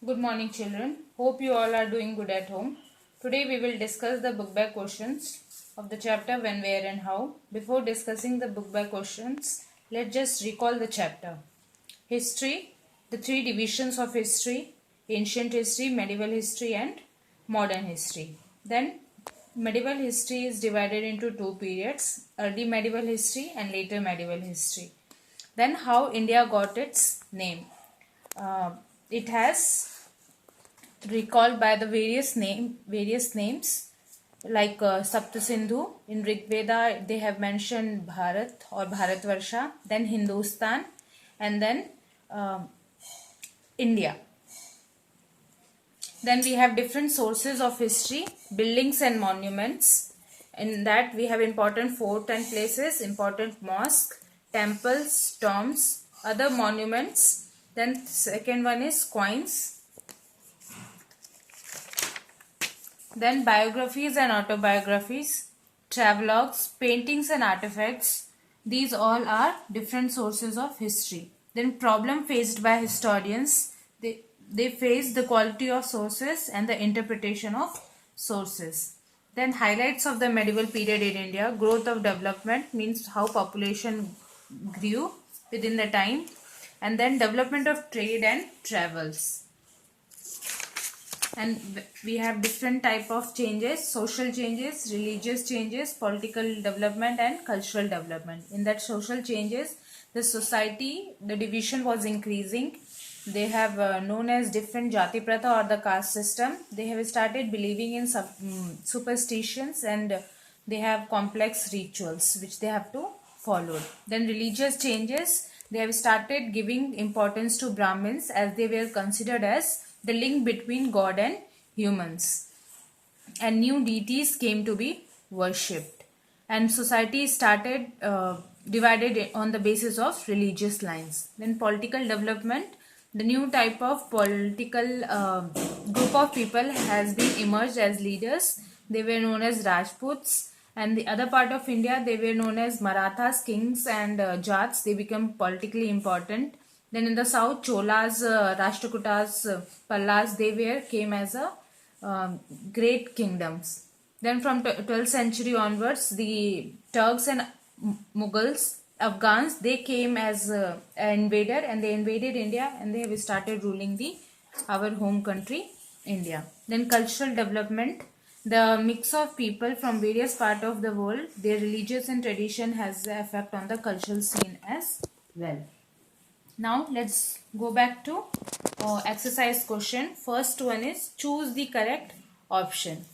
Good morning, children. Hope you all are doing good at home. Today we will discuss the book bag questions of the chapter When, Where and How. Before discussing the book bag questions, let's just recall the chapter. History, the three divisions of history: ancient history, medieval history and modern history. Then medieval history is divided into two periods: early medieval history and later medieval history. Then how India got its name. Uh, it has recalled by the various names like Sapta Sindhu. In Rig Veda they have mentioned Bharat or Bharatvarsha, then Hindustan, and then India. Then we have different sources of history, buildings and monuments. In that we have important fort and places, important mosque, temples, tombs, other monuments. Then second one is coins. Then biographies and autobiographies, travelogues, paintings and artifacts. These all are different sources of history. Then problem faced by historians. They face the quality of sources and the interpretation of sources. Then highlights of the medieval period in India. Growth of development means how population grew within the time. And then development of trade and travels. And we have different type of changes: social changes, religious changes, political development and cultural development. In that social changes, the society, the division was increasing. They have known as different jati pratha or the caste system. They have started believing in superstitions, and they have complex rituals which they have to follow. Then religious changes, they have started giving importance to Brahmins as they were considered as the link between God and humans, and new deities came to be worshipped, and society started divided on the basis of religious lines. Then political development, the new type of political group of people has been emerged as leaders. They were known as Rajputs, and the other part of India they were known as Marathas, kings and Jats. They become politically important. Then in the south, Cholas, Rashtrakutas, Pallas, came as a great kingdoms. Then from 12th century onwards, the Turks and Mughals, Afghans, they came as an invader, and they invaded India, and they have started ruling our home country, India. Then cultural development, the mix of people from various parts of the world, their religious and tradition has an effect on the cultural scene as well. Now let's go back to exercise question. First one is choose the correct option.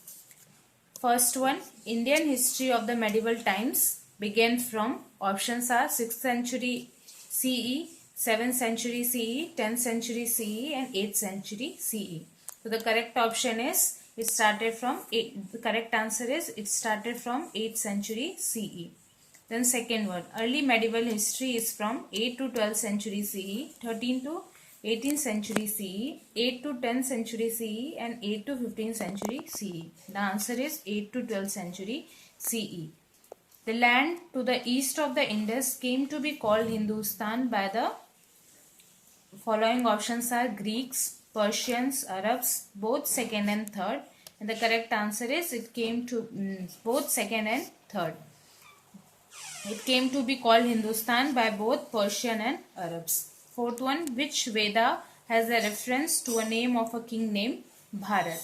First one, Indian history of the medieval times began from, options are 6th century CE, 7th century CE, 10th century CE and 8th century CE. So the correct option is it started from the correct answer is it started from 8th century CE. Then second one, early medieval history is from 8 to 12th century CE, 13 to 18th century CE, 8 to 10th century CE and 8 to 15th century CE. The answer is 8 to 12th century CE. The land to the east of the Indus came to be called Hindustan by the following options are Greeks, Persians, Arabs, both second and third. And the correct answer is it came to both second and third. It came to be called Hindustan by both Persian and Arabs. Fourth one, which Veda has a reference to a name of a king named Bharat?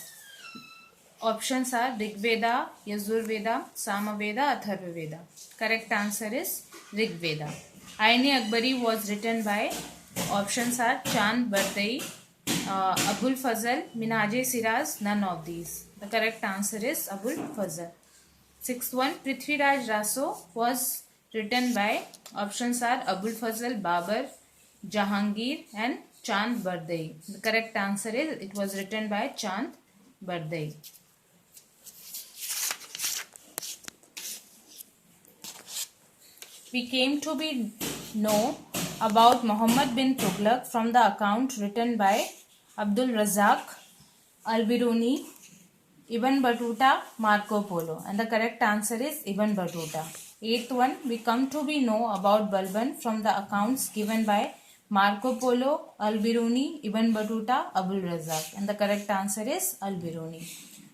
Options are Rig Veda, Yajur Veda, Sama Veda, Atharva Veda. Correct answer is Rig Veda. Ain Akbari was written by, options are Chand Bardai, Abul Fazl, Minhaj Siraz, none of these. The correct answer is Abul Fazl. Sixth one, Prithviraj Raso was written by, options are Abul Fazl, Babar, Jahangir and Chand Bardai. The correct answer is it was written by Chand Bardai. We came to be know about Muhammad bin Tughlaq from the account written by Abdul Razak, Al-Biruni, Ibn Battuta, Marco Polo, and the correct answer is Ibn Battuta. Eighth one, we come to be know about Balban from the accounts given by Marco Polo, Al-Biruni, Ibn Battuta, Abul Razak. And the correct answer is Al-Biruni.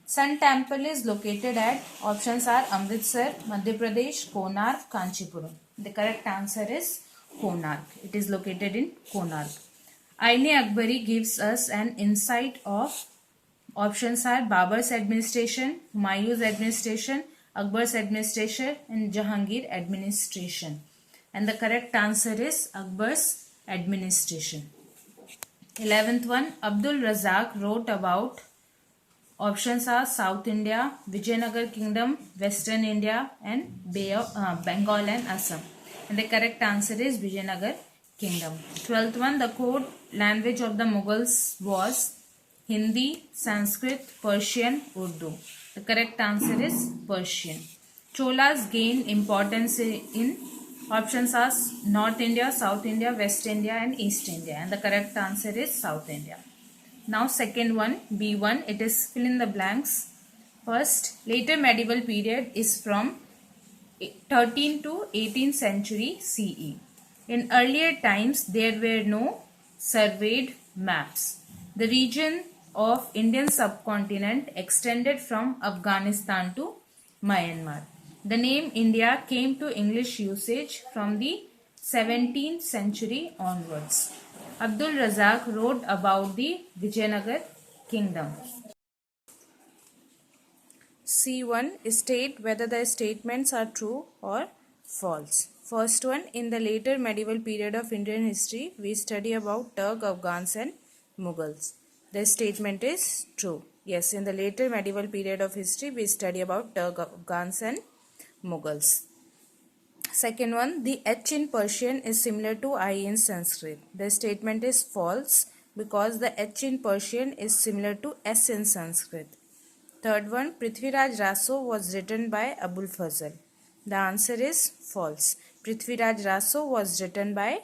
Sun Temple is located at, options are Amritsar, Madhya Pradesh, Konark, Kanchipuram. The correct answer is Konark. It is located in Konark. Aine-Akbari gives us an insight of, options are Babur's administration, Humayun's administration, Akbar's administration and Jahangir administration. And the correct answer is Akbar's administration. 11th one, Abdul Razak wrote about, options are South India, Vijayanagar Kingdom, Western India and Bay of Bengal and Assam. And the correct answer is Vijayanagar Kingdom. 12th one, the code language of the Mughals was Hindi, Sanskrit, Persian, Urdu. The correct answer is Persian. Cholas gained importance in, options are North India, South India, West India and East India. And the correct answer is South India. Now second one, B1, it is fill in the blanks. First, later medieval period is from 13th to 18th century CE. In earlier times, there were no surveyed maps. The region of Indian subcontinent extended from Afghanistan to Myanmar. The name India came to English usage from the 17th century onwards. Abdul Razak wrote about the Vijayanagar kingdom. C1, state whether the statements are true or false. First one, in the later medieval period of Indian history, we study about Turk, Afghans and Mughals. The statement is true. Yes, in the later medieval period of history, we study about Turk, Afghans and Mughals. Second one, the H in Persian is similar to I in Sanskrit. The statement is false because the H in Persian is similar to S in Sanskrit. Third one, Prithviraj Raso was written by Abul Fazl. The answer is false. Prithviraj Raso was written by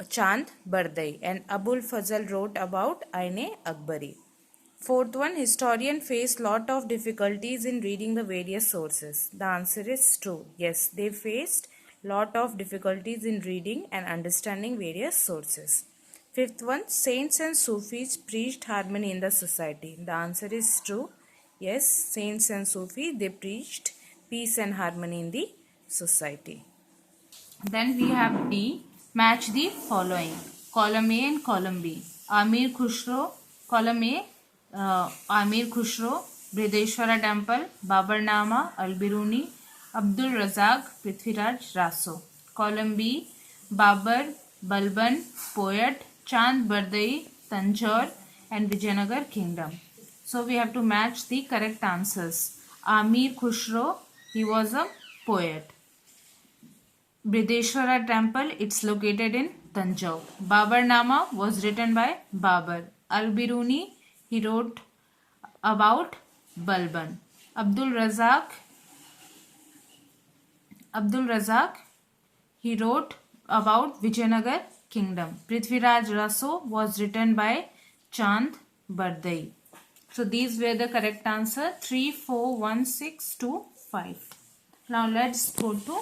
Chand Bardai and Abul Fazl wrote about Aine-Akbari. Fourth one, historian face lot of difficulties in reading the various sources. The answer is true. Yes, they faced lot of difficulties in reading and understanding various sources. Fifth one, saints and Sufis preached harmony in the society. The answer is true. Yes, saints and Sufis, they preached peace and harmony in the society. Then we have D. Match the following. Column A and column B. Amir Khusro, column A, Amir Khusro, Brideshwara Temple, Babarnama, Al-Biruni, Abdul Razak, Prithviraj Raso. Column B, Babar, Balban, Poet, Chand Bardai, Tanjore and Vijayanagar Kingdom. So we have to match the correct answers. Amir Khusro, he was a poet. Brideshwara Temple, it's located in Tanjore. Babarnama was written by Babar. Al-Biruni, he wrote about Balban. Abdul Razak, he wrote about Vijayanagar Kingdom. Prithviraj Raso was written by Chand Bardai. So these were the correct answer. 3, 4, 1, 6, 2, 5. Now let's go to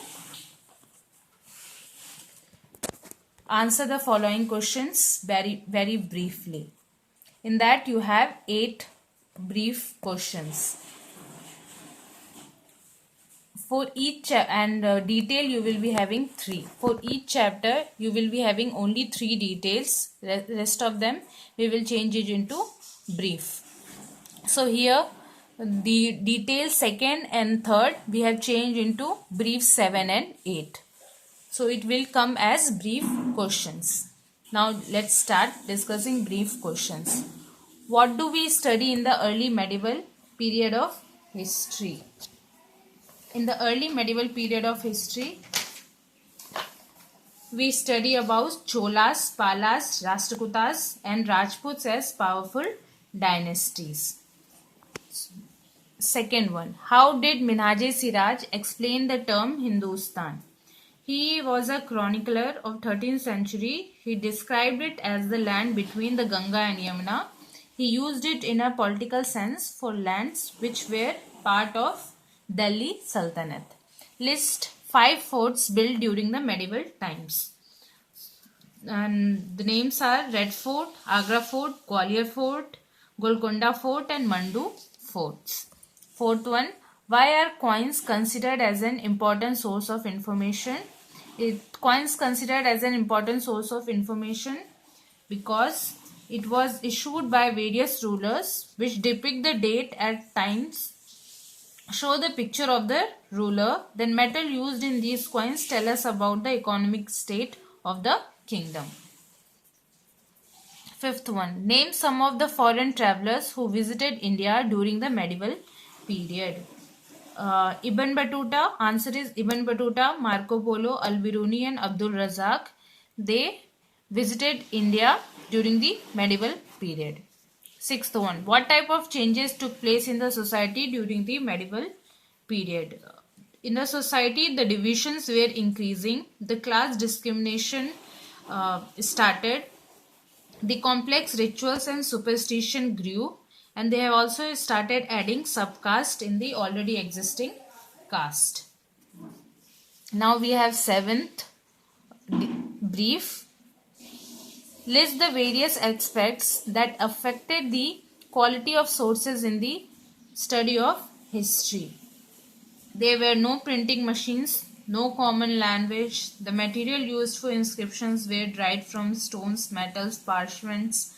answer the following questions very briefly. In that you have 8 brief questions. For each detail you will be having 3. For each chapter you will be having only 3 details. Rest of them we will change it into brief. So here the details 2nd and 3rd we have changed into brief 7 and 8. So it will come as brief questions. Now let's start discussing brief questions. What do we study in the early medieval period of history? In the early medieval period of history, we study about Cholas, Palas, Rashtrakutas and Rajputs as powerful dynasties. Second one, how did Minhaj-e-Siraj explain the term Hindustan? He was a chronicler of 13th century. He described it as the land between the Ganga and Yamuna. He used it in a political sense for lands which were part of Delhi Sultanate. List 5 forts built during the medieval times. And the names are Red Fort, Agra Fort, Gwalior Fort, Golconda Fort, and Mandu forts. Fourth one, why are coins considered as an important source of information? Coins considered as an important source of information because it was issued by various rulers which depict the date at times, show the picture of the ruler. Then metal used in these coins tell us about the economic state of the kingdom. Fifth one, name some of the foreign travelers who visited India during the medieval period. Ibn Battuta, answer is Ibn Battuta, Marco Polo, Al-Biruni and Abdul Razak. They visited India during the medieval period. Sixth one, what type of changes took place in the society during the medieval period? In the society, the divisions were increasing, the class discrimination started, the complex rituals and superstition grew, and they have also started adding subcaste in the already existing caste. Now we have seventh brief. List the various aspects that affected the quality of sources in the study of history. There were no printing machines, no common language. The material used for inscriptions were derived from stones, metals, parchments,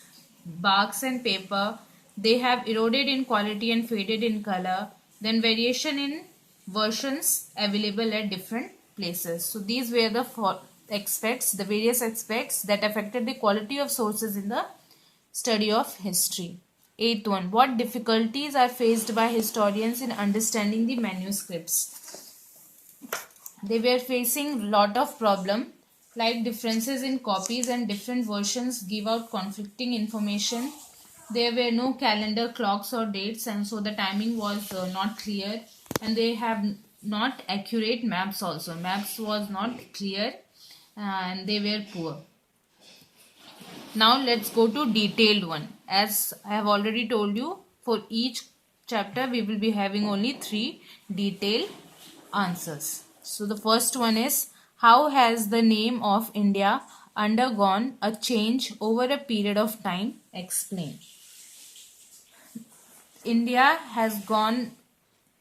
barks and paper. They have eroded in quality and faded in color. Then variation in versions available at different places. So these were the various aspects that affected the quality of sources in the study of history. Eighth one, what difficulties are faced by historians in understanding the manuscripts? They were facing lot of problem like differences in copies and different versions give out conflicting information. There were no calendar clocks or dates, and so the timing was not clear, and they have not accurate maps also. Maps was not clear and they were poor. Now let's go to detailed one. As I have already told you, for each chapter we will be having only 3 detailed answers. So the first one is, how has the name of India undergone a change over a period of time? Explain. India has gone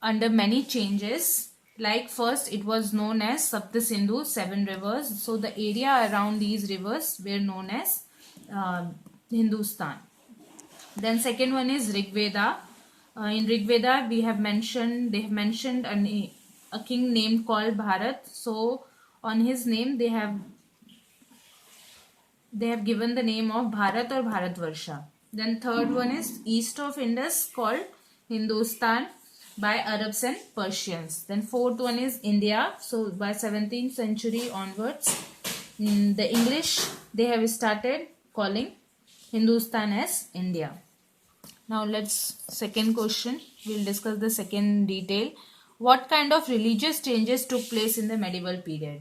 under many changes. Like first it was known as Sapta Sindhu, 7 rivers. So the area around these rivers were known as Hindustan. Then second one is Rig Veda. In Rig Veda they have mentioned a king named called Bharat. So on his name they have given the name of Bharat or Bharatvarsha. Then third one is east of Indus called Hindustan by Arabs and Persians. Then fourth one is India. So by 17th century onwards, the English, they have started calling Hindustan as India. Now let's second question. We'll discuss the second detail. What kind of religious changes took place in the medieval period?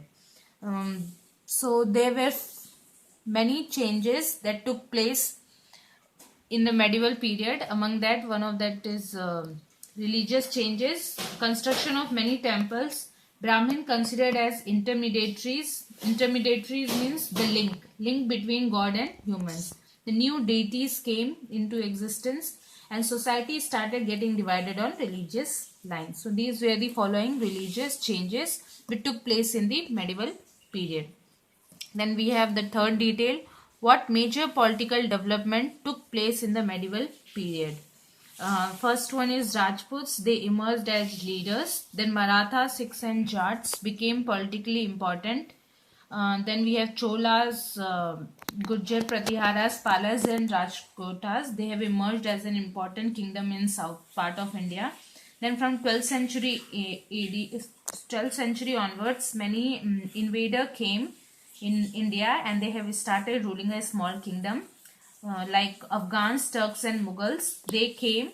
So there were many changes that took place in the medieval period. Among that, one of that is religious changes, construction of many temples. Brahmin considered as intermediaries. Intermediaries means the link between God and humans. The new deities came into existence and society started getting divided on religious lines. So these were the following religious changes which took place in the medieval period. Then we have the third detail. What major political development took place in the medieval period? First one is Rajputs. They emerged as leaders. Then Marathas, Sikhs and Jats became politically important. Then we have Cholas, Gurjar, Pratiharas, Palas and Rajputas. They have emerged as an important kingdom in south part of India. Then from 12th century AD, 12th century onwards, many invader came in India and they have started ruling a small kingdom. Like Afghans, Turks and Mughals, they came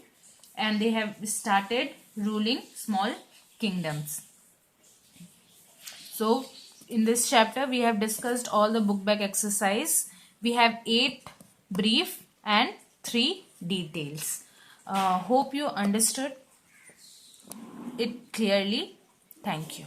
and they have started ruling small kingdoms. So in this chapter we have discussed all the book back exercise. We have 8 brief and 3 details. Hope you understood it clearly. Thank you.